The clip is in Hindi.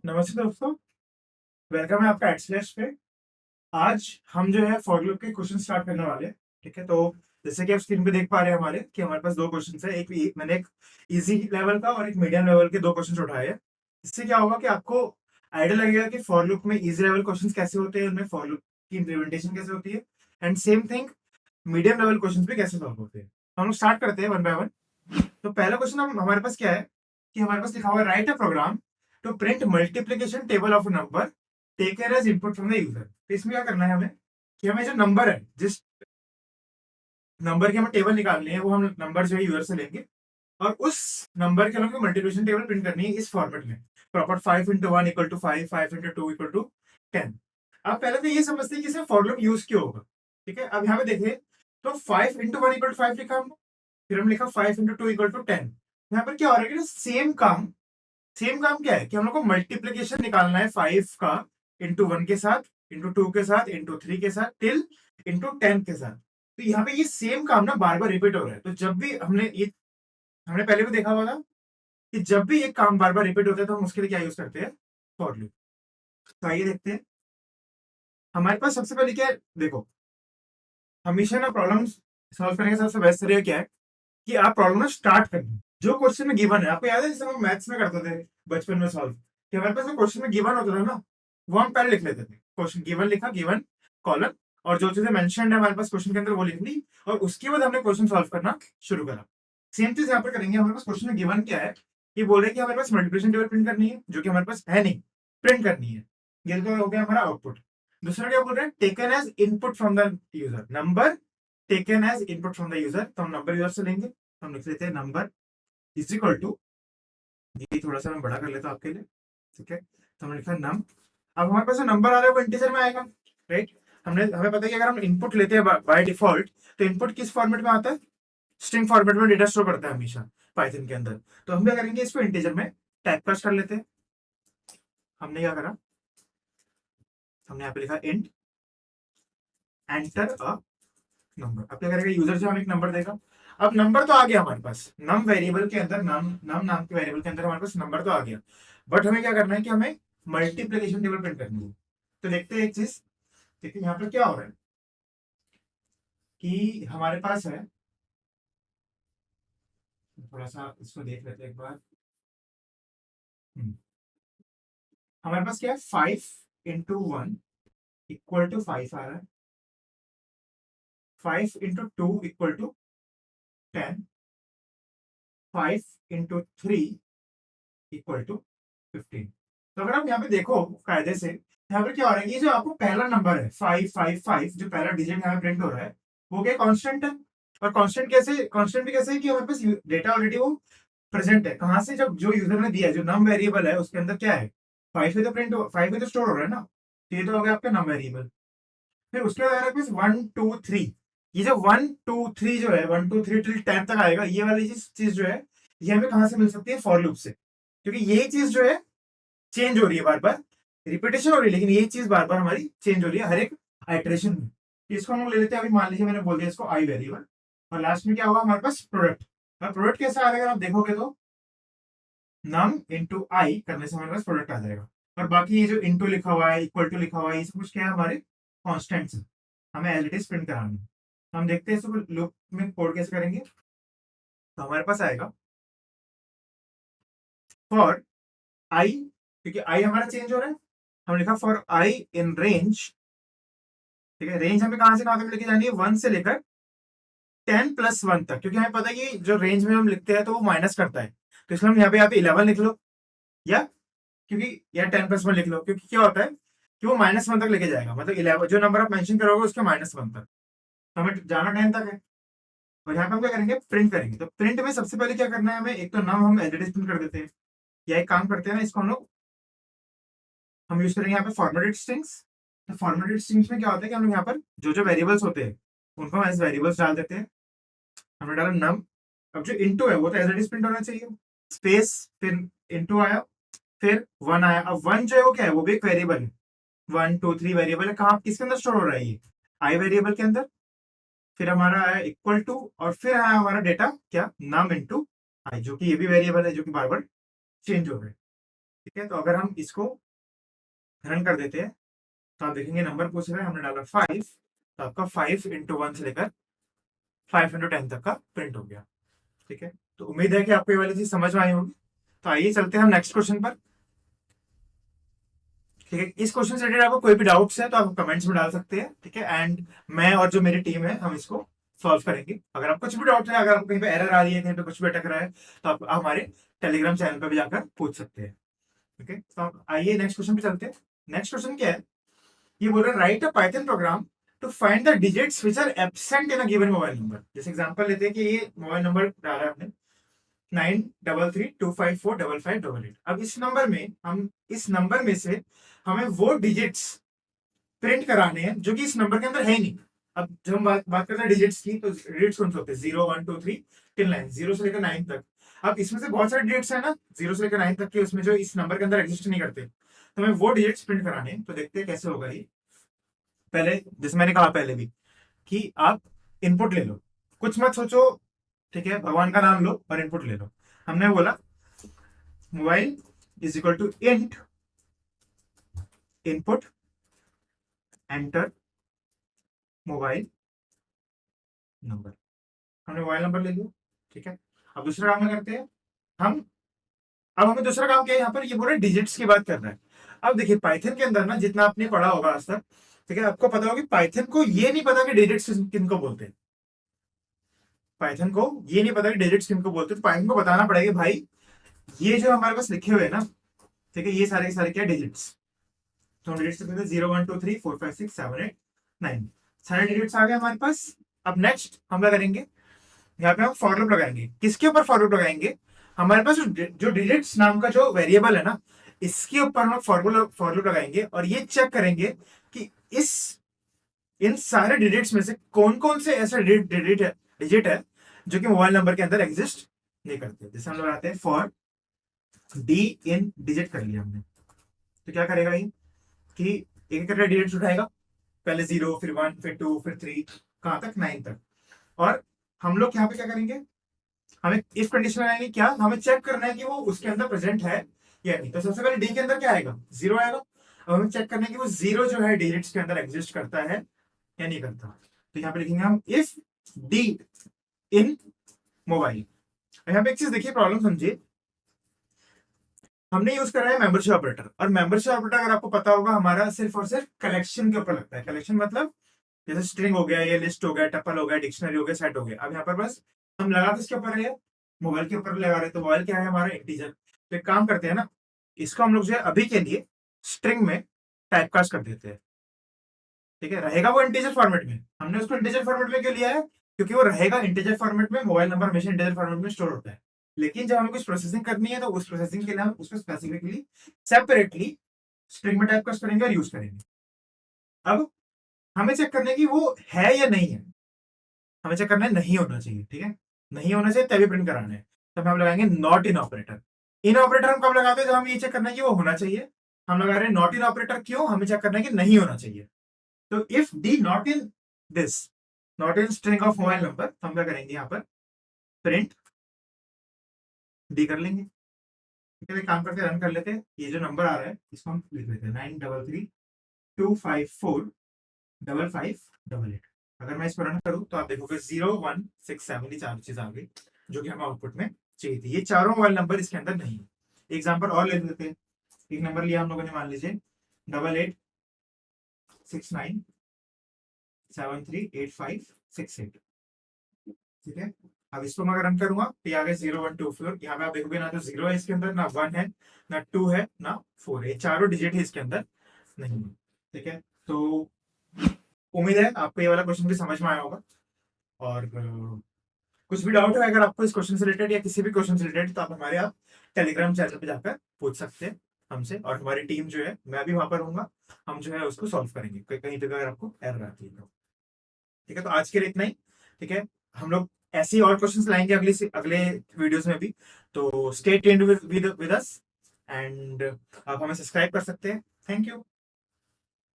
नमस्ते दोस्तों, वेलकम है आपका एक्सलेस पे। आज हम जो है फॉर लूप के क्वेश्चन स्टार्ट करने वाले हैं। ठीक है, तो जैसे कि आप स्क्रीन पे देख पा रहे हैं हमारे कि हमारे पास दो क्वेश्चन है। मैंने एक इजी लेवल का और एक मीडियम लेवल के दो क्वेश्चन उठाए हैं। इससे क्या होगा कि आपको आइडिया लगेगा कि फॉर लूप में इजी लेवल क्वेश्चन कैसे होते हैं, उनमें फॉर लूप की इम्प्लीमेंटेशन कैसे होती है, and same thing medium level question भी कैसे सॉल्व होते हैं। तो हम लोग स्टार्ट करते हैं वन बाय वन। तो पहला क्वेश्चन हमारे पास क्या है कि हमारे पास लिखा हुआ है write a program to print multiplication table of a number taken as input from the user. तो इसमें क्या करना है हमें कि हमें जो नंबर है, जिस नंबर की हमें टेबल निकालनी है, वो हम नंबर जो है यूजर से लेंगे और उस नंबर के हमको मल्टीप्लिकेशन टेबल प्रिंट करनी है इस फॉर्मेट में। Proper 5 into 1 equal to 5, 5 into 2 equal to 10। अब पहले तो ये समझते हैं कि इसमें फॉर लूप यूज क्यों होगा। ठीक है, अब यहाँ पे देखिए तो 5 into 1 इक्वल टू 5 लिखा हमने, फिर हम लिखा 5 into 2 इक्वल टू 10। यहाँ पर क्या हो रहा है कि सेम काम क्या है कि हम लोग को मल्टीप्लीकेशन निकालना है 5 का इंटू 1 के साथ, इंटू 2 के साथ, इंटू 3 के साथ, टिल इंटू 10 के साथ। तो यहाँ पे ये सेम काम ना बार बार रिपीट हो रहा है। तो जब भी हमने पहले भी देखा हुआ था कि जब भी एक काम बार बार रिपीट होता है तो हम उसके लिए क्या यूज करते हैं, फॉर लूप। तो आइए देखते हैं। हमारे पास सबसे पहले क्या है, देखो हमेशा ना प्रॉब्लम सॉल्व करने का सबसे बेस्ट तरीका क्या है कि आप प्रॉब्लम ना स्टार्ट करें जो क्वेश्चन में गिवन है। आपको याद है जैसे हम मैथ्स में करते थे बचपन में सॉल्व, कि हमारे पास जो क्वेश्चन में गिवन होता था ना, वो हम पहले लिख लेते थे। क्वेश्चन गिवन लिखा, गिवन कॉलम, और जो चीजें मेंशन्ड है हमारे पास क्वेश्चन के अंदर वो लिख ली, और उसके बाद हमने क्वेश्चन सॉल्व करना शुरू करा। सेम चीज यहाँ पर करेंगे। हमारे पास क्वेश्चन में गिवन क्या है, ये बोल रहे हैं कि हमारे पास मल्टीप्लिकेशन टेबल प्रिंट करनी है, जो कि हमारे पास है नहीं, प्रिंट करनी है। ये तो हो गया हमारा आउटपुट। दूसरा क्या बोल रहे हैं, taken as input from the user, number taken as input from the user. तो हम नंबर यूजर से लेंगे, हम लिख लेते हैं नंबर इज इक्वल टू, ये थोड़ा सा मैं बड़ा कर लेता हूं आपके लिए। ठीक है, तो हमने लिखा नम। अब हमारे पास जो नंबर आ रहा है वो इंटीजर में आएगा, राइट। हमें पता है कि अगर हम इनपुट लेते हैं बाय डिफॉल्ट, तो इनपुट किस फॉर्मेट में आता है, स्ट्रिंग फॉर्मेट में डेटा स्टोर करता है हमेशा पाइथन के अंदर। तो हम क्या करेंगे, इसको इंटीजर में टाइप कास्ट कर लेते हैं। हमने क्या करा, हमने यहाँ पे लिखा इंट एंटर अ नंबर। अब क्या करेगा यूजर से हमें एक नंबर देगा। अब नंबर तो आ गया हमारे पास, नम वेरिएबल के अंदर, नम नम नाम के वेरिएबल के अंदर हमारे पास नंबर तो आ गया। बट हमें क्या करना है कि हमें मल्टीप्लिकेशन टेबल प्रिंट करनी है। तो देखते हैं एक चीज, देखिए यहाँ पर क्या हो रहा है कि हमारे पास है, थोड़ा सा इसको देख लेते हैं एक बार। हम्म, हमारे पास क्या है, 5 into 1 इक्वल टू 5 आ रहा है, 5 into 2 equal to 10, 5 into 3 equal to 15। तो अगर आप यहाँ पे देखो कायदे से, यहाँ पे क्या हो रहा है, ये जो आपको पहला नंबर है 555, जो पहला डिजिट यहाँ प्रिंट हो रहा है, वो क्या कांस्टेंट है। और कांस्टेंट भी कैसे है कि हमारे पास डेटा ऑलरेडी वो प्रेजेंट है। कहाँ से, जब जो यूजर ने दिया है, जो नम वेरिएबल है उसके अंदर क्या है, 5 तो प्रिंट, 5 तो स्टोर हो रहा है ना। तो ये तो हो गया आपका नम वेरिएबल। फिर उसके बाद आपके पास 1 2 3, ये जो 1 2 3 जो है, 1 2 3 टिल 10 तक आएगा, ये वाली चीज जो है, ये हमें कहाँ से मिल सकती है, फॉर लूप से। क्योंकि ये चीज जो है चेंज हो रही है बार बार, रिपीटेशन हो रही है, लेकिन ये चीज बार बार हमारी चेंज हो रही है हर एक आइट्रेशन में। इसको हम लोग ले लेते हैं, अभी मान लीजिए मैंने बोल दिया इसको आई वेरिएबल, और लास्ट में क्या होगा हमारे पास प्रोडक्ट। अब प्रोडक्ट कैसे आ जाएगा, आप देखोगे तो नम इंटू आई करने से हमारे पास प्रोडक्ट आ जाएगा। और बाकी ये जो इंटू लिखा हुआ है, इक्वल टू लिखा हुआ है, ये सब कुछ क्या है, हमारे कॉन्स्टेंट्स है, हमें एज इट इज प्रिंट कराना है। हम देखते हैं इसको लूप में कोड कैसे करेंगे। तो हमारे पास आएगा फॉर आई, क्योंकि आई हमारा चेंज हो रहा है, हम लिखा फॉर आई इन रेंज। ठीक है, रेंज हमें कहां से कहां तक लेके जानी है, 1 से लेकर 10 + 1 तक, क्योंकि हमें पता है कि जो रेंज में हम लिखते हैं तो वो माइनस करता है। तो इसलिए हम यहाँ पे 11 लिख लो, या क्योंकि या 10 + 1 लिख लो, क्योंकि क्या होता है कि वो -1 तक लेके जाएगा, मतलब 11 जो नंबर आप मेंशन करोगे उसके -1 तक। तो हमें जाना 10 तक है। और यहाँ पे हम क्या करेंगे, प्रिंट करेंगे। तो प्रिंट में सबसे पहले क्या करना है हमें, एक तो नाम हम एडिट प्रिंट कर देते हैं, या एक काम करते हैं ना, इसको हम यूज करेंगे यहाँ पे फॉर्मेटेड स्ट्रिंग्स। तो फॉर्मेटेड स्ट्रिंग्स में क्या होता है कि हम लोग यहाँ पर जो जो वेरिएबल्स होते हैं उनको हम एज वेरिएबल्स डाल देते हैं। हमने डाला नम। अब जो इंटू है वो तो एज इट इज प्रिंट होना चाहिए, स्पेस, फिर इंटू आया, फिर 1 आया। अब 1 जो है वो क्या है, वो भी एक वेरिएबल है, 1 2 3 वेरिएबल है। कहाँ, किसके अंदर स्टोर हो रहा है, ये आई वेरिएबल के अंदर। फिर हमारा आया इक्वल टू, और फिर आया हमारा डेटा क्या, नम इंटू आई, जो कि ये भी वेरिएबल है जो कि बार बार चेंज हो रहा है। ठीक है, तो अगर हम इसको रन कर देते हैं तो आप देखेंगे नंबर पूछ रहा है, हमने डाला 5, तो आपका 5 इंटू 1 से लेकर 5 इंटू 10 तक का प्रिंट हो गया। ठीक है, तो उम्मीद है कि आपको ये वाली चीज समझ में आई होगी। तो आइए चलते हैं हम नेक्स्ट क्वेश्चन पर। ठीक है, इस क्वेश्चन से रिलेटेड आपको कोई भी डाउट्स है तो आप कमेंट्स में डाल सकते हैं। ठीक है, एंड मैं और जो मेरी टीम है हम इसको सॉल्व करेंगे। अगर आप कुछ भी डाउट है, अगर आपको कहीं पे एरर आ रही है, कहीं पे कुछ भी अटक रहा है, तो आप हमारे टेलीग्राम चैनल पर भी जाकर पूछ सकते हैं। ठीक है, तो आप आइए नेक्स्ट क्वेश्चन पे चलते हैं। नेक्स्ट क्वेश्चन क्या है, ये बोल रहा है write a Python program to find the digits which are absent in a given mobile number. जैसे एग्जांपल लेते हैं कि ये मोबाइल नंबर डाला है आपने 9332545588। अब इस नंबर में से हमें वो डिजिट्स प्रिंट कराने हैं जो कि इस नंबर के अंदर है ही नहीं। अब जब हम बात करते हैं डिजिट्स की, तो डिजिट्स कौन से होते हैं, 0 1 2 3 टिल 9, 0 से लेकर 9 तक। अब इसमें से बहुत सारे डिजिट्स है ना 0 से लेकर 9 तक के, उसमें जो इस नंबर के अंदर एग्जिस्ट नहीं करते, तो हमें वो डिजिट्स प्रिंट कराने हैं। तो देखते हैं कैसे होगा ये। पहले जैसे मैंने कहा पहले भी कि आप इनपुट ले लो, कुछ मत सोचो। ठीक है, भगवान का नाम लो और इनपुट ले लो। हमने बोला mobile is equal to int input enter mobile number. हमने मोबाइल नंबर ले लिया। ठीक है, अब दूसरा काम क्या करते हैं हम। अब हमें दूसरा काम क्या है, यहाँ पर ये पूरे डिजिट्स की बात कर रहा है। अब देखिए पाइथन के अंदर ना, जितना आपने पढ़ा होगा आज तक, ठीक है, आपको पता होगा कि पाइथन को ये नहीं पता कि डिजिट्स किनको बोलते हैं। पाइथन को ये नहीं पता कि डिजिट्स किनको बोलते हैं, तो पाइथन को बताना पड़ेगा भाई ये जो हमारे पास लिखे हुए हैं ना, ठीक है, ये सारे के सारे क्या डिजिट्स। तो हम डिजिट्स लिखते हैं 0 1 2 3 4 5 6 7 8 9, सारे डिजिट्स आ गए हमारे पास। अब नेक्स्ट हम क्या करेंगे, यहाँ पे हम फॉर लूप लगाएंगे। किसके ऊपर फॉर लूप लगाएंगे, हमारे पास जो डिजिट्स नाम का जो वेरिएबल है ना, इसके ऊपर हम फॉर लूप लगाएंगे और ये चेक करेंगे कि इन सारे डिजिट्स में से कौन कौन से ऐसा डिजिट है जो कि मोबाइल नंबर के अंदर एग्जिस्ट नहीं करते। जैसे हम लगाते हैं फॉर डी इन डिजिट कर लिया हमने, तो क्या करेगा ये कि एक एक करके डिजिट्स उठाएगा, पहले 0 फिर 1 फिर 2 फिर 3 कहां तक 9 तक। और हम लोग यहाँ पे क्या करेंगे, हमें इफ कंडीशन लगाएंगे, क्या हमें चेक करना है कि वो उसके अंदर प्रेजेंट है या नहीं। तो सबसे पहले डी के अंदर क्या आएगा, 0 आएगा। अब हमें चेक करना है कि वो 0 जो है डिजिट्स के अंदर एग्जिस्ट करता है या नहीं करता। तो यहाँ पे लिखेंगे हम इफ डी इन मोबाइल। यहाँ पे एक चीज देखिए, प्रॉब्लम समझिए, हमने यूज करा है मेंबरशिप ऑपरेटर। और मेंबरशिप ऑपरेटर अगर आपको पता होगा हमारा सिर्फ और सिर्फ कलेक्शन के ऊपर लगता है। कलेक्शन मतलब जैसे स्ट्रिंग हो गया, ये लिस्ट हो गया, टपल हो गया, डिक्शनरी हो गया, सेट हो गया। अब यहाँ पर बस हम लगा किसके ऊपर है, मोबाइल के ऊपर लगा रहे हैं। तो मोबाइल क्या है हमारा, इंटीजर। तो एक काम करते हैं ना, इसको हम लोग जो है अभी के लिए स्ट्रिंग में टाइपकास्ट कर देते हैं। ठीक है, रहेगा वो इंटीजर फॉर्मेट में। हमने उसको इंटीजर फॉर्मेट में क्यों लिया है, क्योंकि वो रहेगा इंटीजर फॉर्मेट में। मोबाइल नंबर हमेशा इंटीजर फॉर्मेट में स्टोर होता है। लेकिन जब हमें कुछ प्रोसेसिंग करनी है तो उस प्रोसेसिंग के लिए हम उसको स्पेसिफिकली सेपरेटली स्ट्रिंग में टाइपकास्ट करेंगे और यूज करेंगे। अब हमें चेक करने की वो है या नहीं है, हमें चेक करना है नहीं होना चाहिए। ठीक है, नहीं होना चाहिए तभी प्रिंट कराना है। तो हम लगाएंगे not in operator. In operator हम कब लगाते हैं, जब हम ये चेक करना है कि वो होना चाहिए। हम लगा रहे हैं नॉट इन ऑपरेटर, क्यों, हमें चेक करना है कि नहीं होना चाहिए। तो if D not in this, not in string of mobile number, तो हम क्या करेंगे यहाँ पर प्रिंट डी कर लेंगे। ठीक है, काम करते रन कर लेते हैं। ये जो नंबर आ रहा है इसको हम लिख लेते हैं 9332545588। अगर मैं इसको रन करूं तो आप देखोगे 0167 ये चार चीज आ गई जो कि हमें आउटपुट में चाहिए थी। ये चारों मोबाइल नंबर इसके अंदर नहीं है। एग्जाम्पल और ले लेते हैं। एक नंबर लिया हम लोगों ने, मान लीजिए 8869738568। ठीक है, अब इसको मैं रन करूंगा तो ये आ गया 0124। यहाँ पे आप देखोगे ना तो 0 है इसके अंदर, ना 1 है, ना 2 है, ना 4 है। चारों डिजिट है इसके अंदर नहीं है। ठीक है, तो उम्मीद है आपको ये वाला क्वेश्चन भी समझ में आया होगा। और कुछ भी डाउट है अगर आपको इस क्वेश्चन से रिलेटेड या किसी भी क्वेश्चन से रिलेटेड, तो आप टेलीग्राम चैनल पे जाकर पूछ सकते हैं हमसे। और हमारी टीम जो है, मैं भी वहां पर रहूंगा, हम जो है उसको सॉल्व करेंगे कहीं पे अगर आपको एरर आती है तो। ठीक है, तो आज के लिए इतना ही। ठीक है, हम लोग ऐसे ही और क्वेश्चंस लाएंगे अगले वीडियोस में भी। तो stay tuned with us and आप हमें सब्सक्राइब कर सकते हैं। Thank you.